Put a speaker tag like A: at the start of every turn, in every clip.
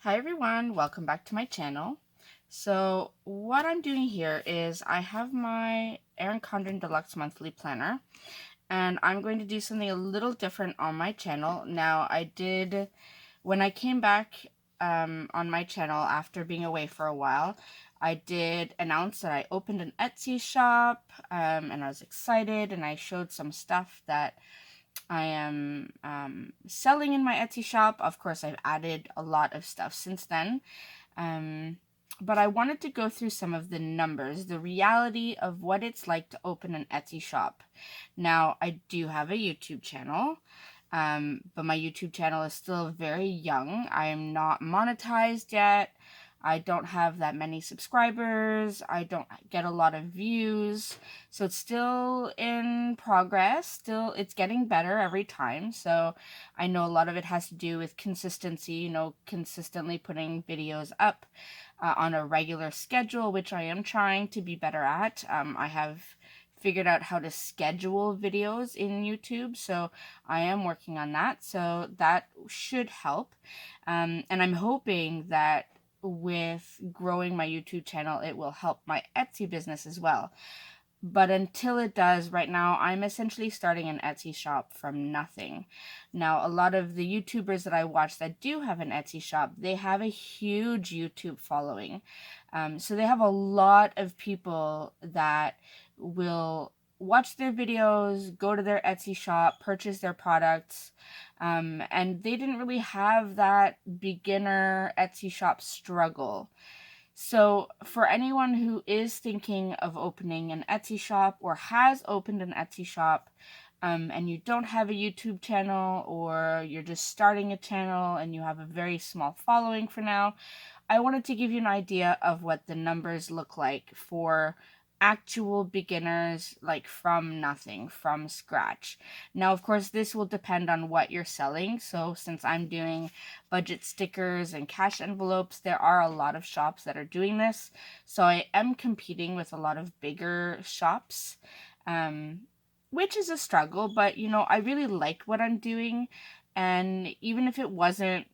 A: Hi everyone, welcome back to my channel. So what I'm doing here is I have my Erin Condren Deluxe Monthly Planner, and I'm going to do something a little different on my channel. Now when I came back on my channel after being away for a while, I did announce that I opened an Etsy shop, and I was excited, and I showed some stuff that I am selling in my Etsy shop. Of course, I've added a lot of stuff since then. Um, but I wanted to go through some of the numbers, the reality of what it's like to open an Etsy shop. Now, I do have a YouTube channel, but my YouTube channel is still very young. I am not monetized yet. I don't have that many subscribers. I don't get a lot of views. So it's still in progress. Still, it's getting better every time. So I know a lot of it has to do with consistency, consistently putting videos up on a regular schedule, which I am trying to be better at. I have figured out how to schedule videos in YouTube, so I am working on that. So that should help. And I'm hoping that with growing my YouTube channel, it will help my Etsy business as well. But until it does, right now, I'm essentially starting an Etsy shop from nothing. Now, a lot of the YouTubers that I watch that do have an Etsy shop, they have a huge YouTube following. So they have a lot of people that will watch their videos, go to their Etsy shop, purchase their products, and they didn't really have that beginner Etsy shop struggle. So, for anyone who is thinking of opening an Etsy shop or has opened an Etsy shop, and you don't have a YouTube channel, or you're just starting a channel and you have a very small following for now, I wanted to give you an idea of what the numbers look like for actual beginners, like from nothing, from scratch. Now, of course, this will depend on what you're selling. So since I'm doing budget stickers and cash envelopes, there are a lot of shops that are doing this. So I am competing with a lot of bigger shops, which is a struggle, but I really like what I'm doing. And even if it wasn't,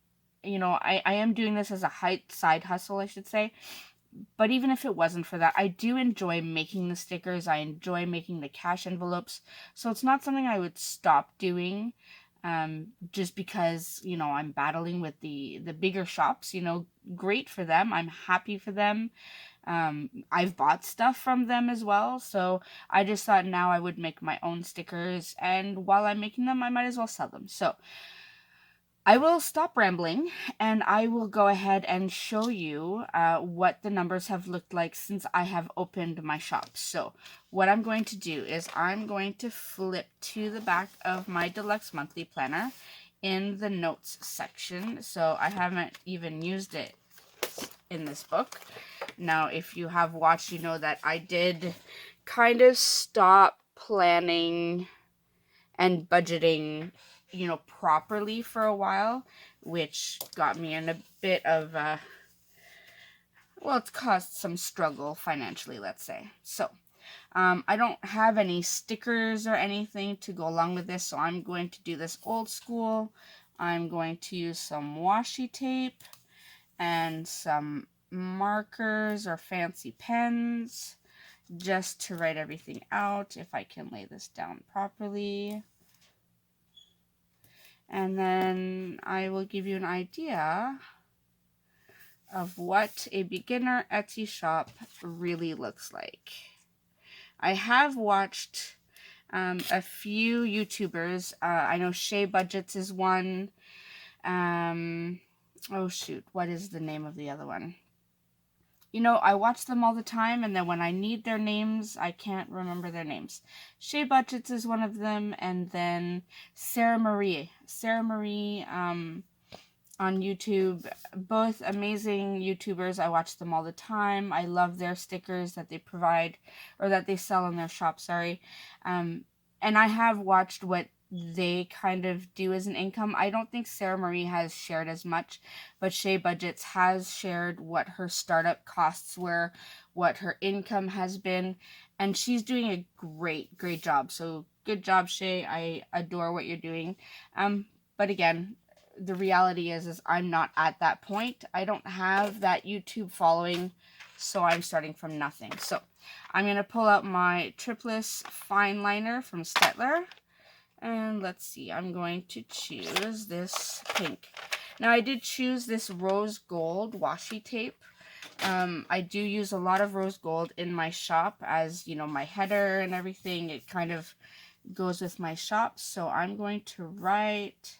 A: I am doing this as a side hustle, I should say. But even if it wasn't for that, I do enjoy making the stickers. I enjoy making the cash envelopes. So it's not something I would stop doing, just because, I'm battling with the bigger shops. Great for them. I'm happy for them. I've bought stuff from them as well. So I just thought now I would make my own stickers. And while I'm making them, I might as well sell them. So I will stop rambling, and I will go ahead and show you what the numbers have looked like since I have opened my shop. So what I'm going to do is I'm going to flip to the back of my Deluxe Monthly Planner in the notes section. So I haven't even used it in this book. Now, if you have watched, you know that I did kind of stop planning and budgeting, properly for a while, which got me in a bit of it's caused some struggle financially, let's say. So, I don't have any stickers or anything to go along with this, so I'm going to do this old school. I'm going to use some washi tape and some markers or fancy pens just to write everything out, if I can lay this down properly. And then I will give you an idea of what a beginner Etsy shop really looks like. I have watched a few YouTubers. I know Shea Budgets is one. Oh shoot, what is the name of the other one? I watch them all the time, and then when I need their names, I can't remember their names. Shea Budgets is one of them, and then Sarah Marie. On YouTube. Both amazing YouTubers. I watch them all the time. I love their stickers that they provide, or that they sell in their shop, sorry. And I have watched what they kind of do as an income. I don't think Sarah Marie has shared as much, but Shea Budgets has shared what her startup costs were, what her income has been, and she's doing a great job. So good job, Shea. I adore what you're doing. But again, the reality is I'm not at that point. I don't have that YouTube following, so I'm starting from nothing. So I'm going to pull out my Triplus Fine Liner from Stettler. And let's see, I'm going to choose this pink. Now, I did choose this rose gold washi tape. I do use a lot of rose gold in my shop, as you know, my header and everything. It kind of goes with my shop. So I'm going to write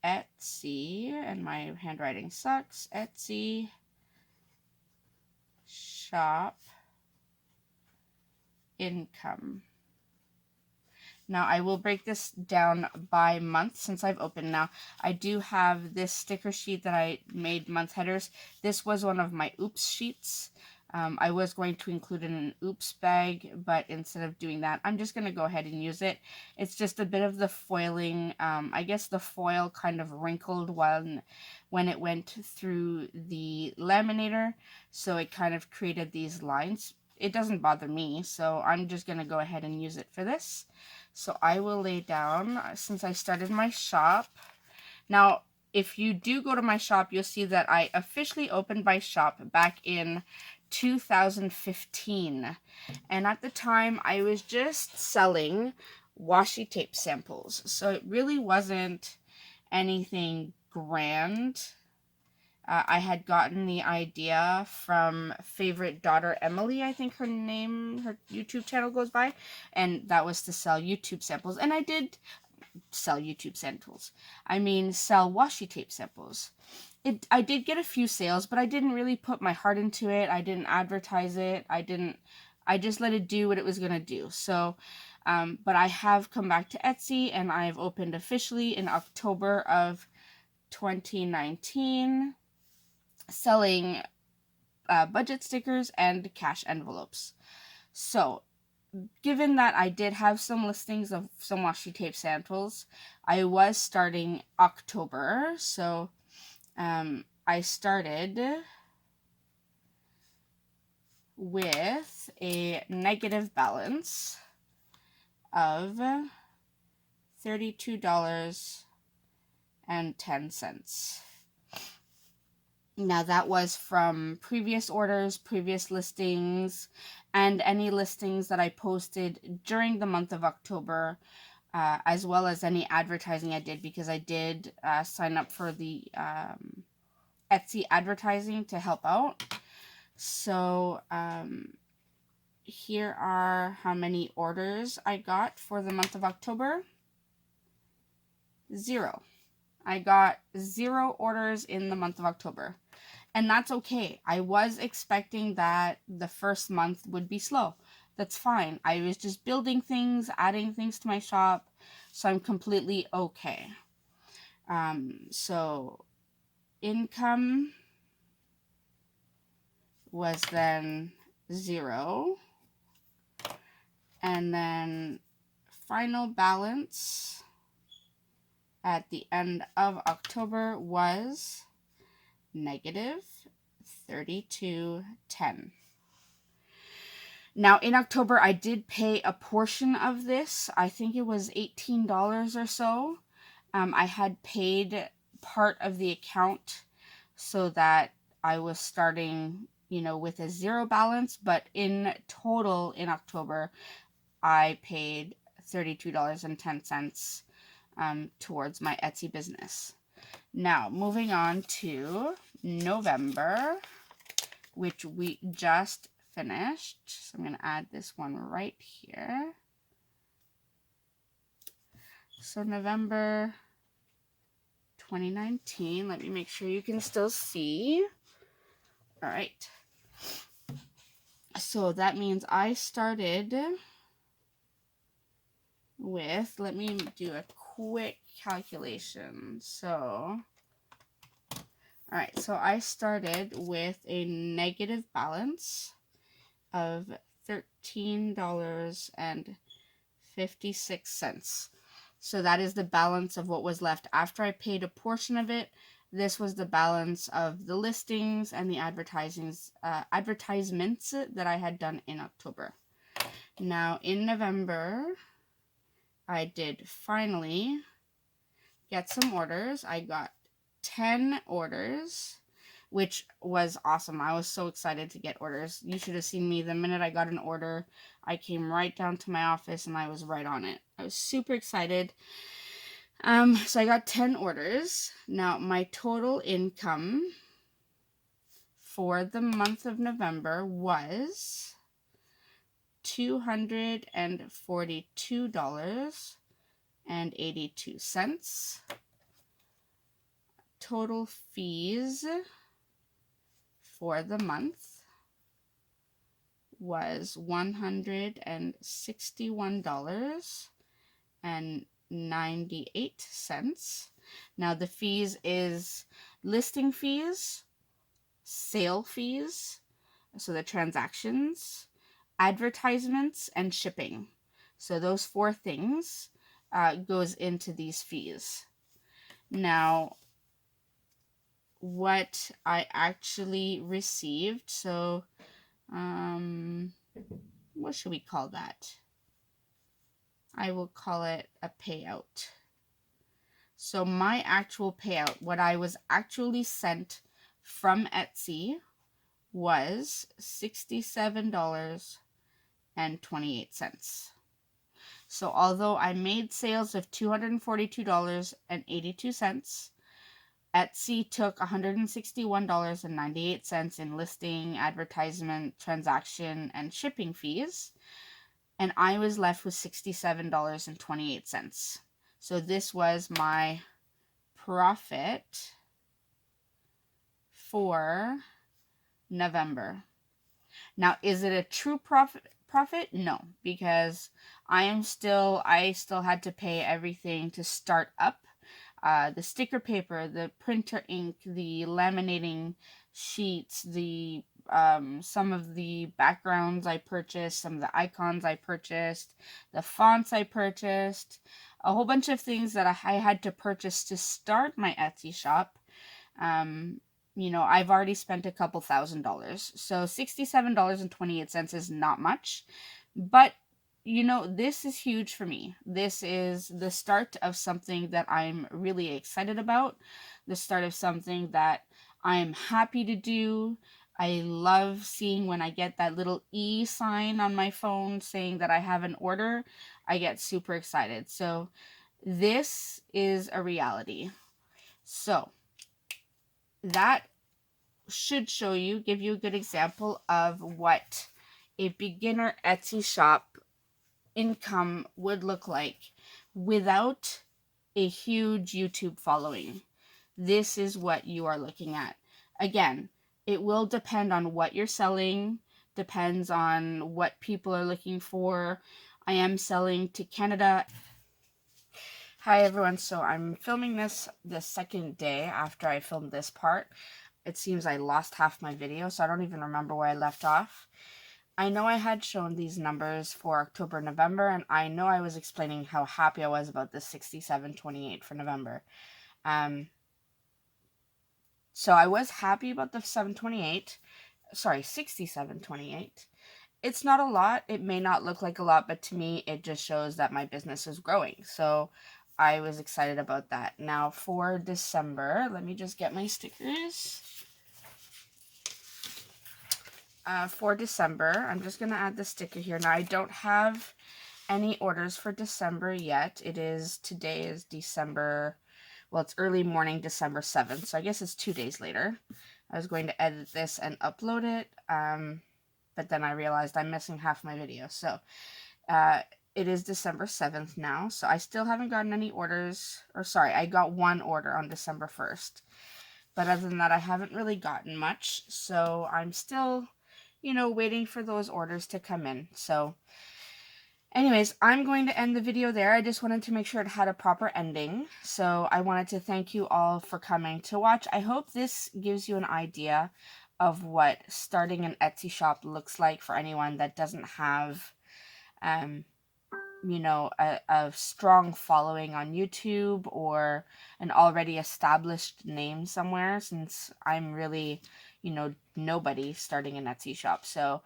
A: Etsy, and my handwriting sucks. Etsy shop income. Now, I will break this down by month since I've opened now. I do have this sticker sheet that I made month headers. This was one of my oops sheets. I was going to include it in an oops bag, but instead of doing that, I'm just going to go ahead and use it. It's just a bit of the foiling. I guess the foil kind of wrinkled when it went through the laminator, so it kind of created these lines. It doesn't bother me, so I'm just going to go ahead and use it for this. So I will lay down, since I started my shop. Now, if you do go to my shop, you'll see that I officially opened my shop back in 2015. And at the time, I was just selling washi tape samples. So it really wasn't anything grand. I had gotten the idea from favorite daughter Emily, I think her YouTube channel goes by, and that was to sell YouTube samples. And I did sell YouTube samples. I mean, sell washi tape samples. I did get a few sales, but I didn't really put my heart into it. I didn't advertise it. I just let it do what it was going to do. So, but I have come back to Etsy, and I've opened officially in October of 2019. Selling budget stickers and cash envelopes. So, given that I did have some listings of some washi tape samples, I was starting October. So, I started with a negative balance of $32.10. Now, that was from previous orders, previous listings, and any listings that I posted during the month of October, as well as any advertising I did, because I did sign up for the Etsy advertising to help out. So, here are how many orders I got for the month of October. 0. I got 0 orders in the month of October. And that's okay. I was expecting that the first month would be slow. That's fine. I was just building things, adding things to my shop, so I'm completely okay. So income was then 0. And then final balance at the end of October was negative $32.10. Now, in October, I did pay a portion of this. I think it was $18 or so. I had paid part of the account so that I was starting, with a 0 balance. But in total, in October, I paid $32.10 towards my Etsy business. Now, moving on to November, which we just finished. So I'm going to add this one right here. So November 2019. Let me make sure you can still see. All right. So that means I started with, let me do a quick calculation. So, all right, so I started with a negative balance of $13.56. So that is the balance of what was left after I paid a portion of it. This was the balance of the listings and the advertisements that I had done in October. Now, in November, I did finally get some orders. I got 10 orders, which was awesome. I was so excited to get orders. You should have seen me. The minute I got an order, I came right down to my office and I was right on it. I was super excited. So I got 10 orders. Now, my total income for the month of November was $242.82. Total fees for the month was $161.98. Now the fees is listing fees, sale fees, so the transactions, advertisements, and shipping. So those 4 things goes into these fees. Now, what I actually received, so what should we call that? I will call it a payout. So my actual payout, what I was actually sent from Etsy, was $67.28. So although I made sales of $242.82, Etsy took $161.98 in listing, advertisement, transaction, and shipping fees, and I was left with $67.28. So this was my profit for November. Now, is it a true profit? No, because I still had to pay everything to start up. The sticker paper, the printer ink, the laminating sheets, the some of the backgrounds I purchased, some of the icons I purchased, the fonts I purchased, a whole bunch of things that I had to purchase to start my Etsy shop. I've already spent a couple $1,000s. So $67.28 is not much, but this is huge for me. This is the start of something that I'm really excited about, the start of something that I'm happy to do. I love seeing when I get that little E sign on my phone saying that I have an order. I get super excited. So this is a reality. So that should give you a good example of what a beginner Etsy shop income would look like without a huge YouTube following. This is what you are looking at. Again, it will depend on what you're selling, depends on what people are looking for. I am selling to Canada. Hi everyone, so I'm filming this the second day after I filmed this part. It seems I lost half my video, so I don't even remember where I left off. I know I had shown these numbers for October, November, and I know I was explaining how happy I was about this $67.28 for November. So I was happy about the $67.28. It's not a lot. It may not look like a lot, but to me, it just shows that my business is growing. So I was excited about that. Now for December, let me just get my stickers. For December, I'm just going to add the sticker here. Now I don't have any orders for December yet. Today is December, well, it's early morning, December 7th. So I guess it's 2 days later. I was going to edit this and upload it. But then I realized I'm missing half my video. So it is December 7th now. So I still haven't gotten any orders. Or sorry, I got 1 order on December 1st. But other than that, I haven't really gotten much. So I'm still, waiting for those orders to come in. So anyways, I'm going to end the video there. I just wanted to make sure it had a proper ending. So I wanted to thank you all for coming to watch. I hope this gives you an idea of what starting an Etsy shop looks like for anyone that doesn't have, a strong following on YouTube or an already established name somewhere, since I'm really, nobody starting an Etsy shop. So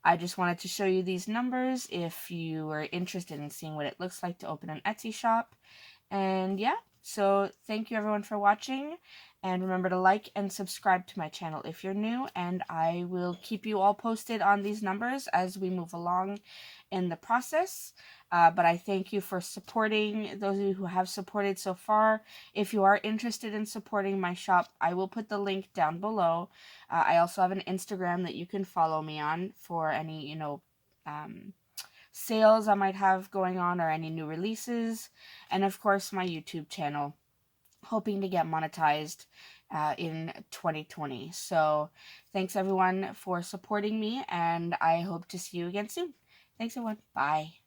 A: I just wanted to show you these numbers if you are interested in seeing what it looks like to open an Etsy shop. And yeah, So thank you everyone for watching, and remember to like and subscribe to my channel if you're new, and I will keep you all posted on these numbers as we move along in the process. But I thank you for supporting, those of you who have supported so far. If you are interested in supporting my shop, I will put the link down below. I also have an Instagram that you can follow me on for any, sales I might have going on or any new releases. And of course, my YouTube channel, hoping to get monetized in 2020. So thanks everyone for supporting me, and I hope to see you again soon. Thanks everyone. Bye.